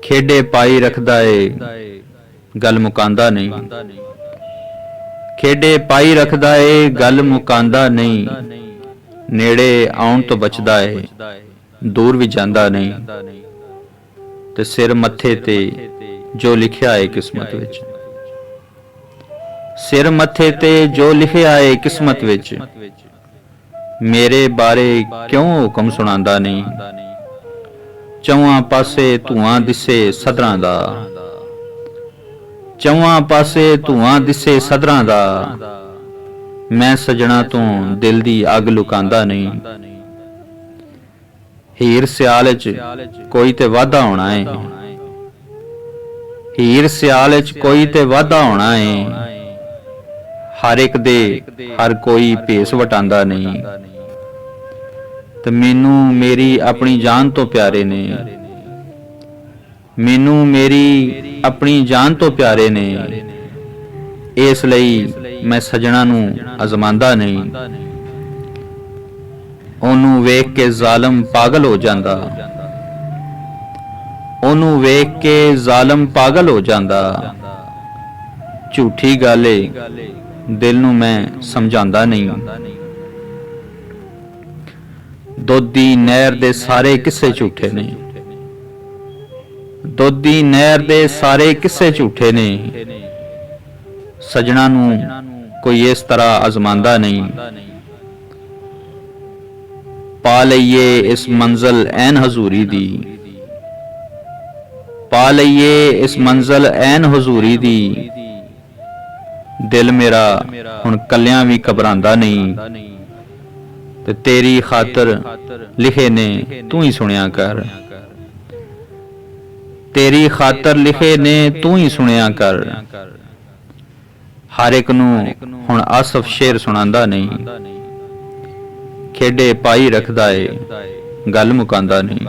खेडे पाई रखदा है गल मुकांदा नहीं। खेडे पाई रखदा है गल मुकांदा नहीं। नेड़े आउण तो बचदा है दूर भी जांदा नहीं। ते सिर मत्थे ते जो लिखिया है किस्मत विच, सिर मत्थे ते जो लिखिया है किस्मत विच, मेरे बारे क्यों हुक्म सुनांदा नहीं। चौहां पासे धुआं दिसे सदरां दा, चौहां पासे धुआं दिसे सदरां दा, मैं सजना तो दिल दी अग लुकांदा नहीं। हीर सियाल च कोई ते वाधा होना है, हीर सियाल च कोई ते वाधा होना है। हर एक दे हर कोई भेस वटांदा नहीं। ते मैनू मेरी अपनी जान तो प्यारे ने, मैनू मेरी अपनी जान तो प्यारे ने। इस लई मैं सजना नू अजमांदा नहीं। ओनू वेख के जालम पागल हो जांदा, ओनू वेख के जालम पागल हो जांदा। झूठी गल है दिल नू मैं समझांदा नहीं। दोधी नहर दे सारे किस्से झूठे ने, दोधी नहर दे सारे किस्से झूठे ने। सजना नू कोई इस तरह आजमांदा नहीं। पा लईए इस मंजिल ऐन हजूरी दी, पा लईए इस मंजिल ऐन हजूरी दी। दिल मेरा हुण कलियां भी घबरांदा नहीं। ते तेरी खातर लिखे ने तू ही सुनिया कर, तेरी खातर लिखे ने तू ही सुनिया कर। हर एक नू हुण आसफ शेर सुनांदा नहीं। खेडे पाई रखदा है गल मुकांदा नहीं।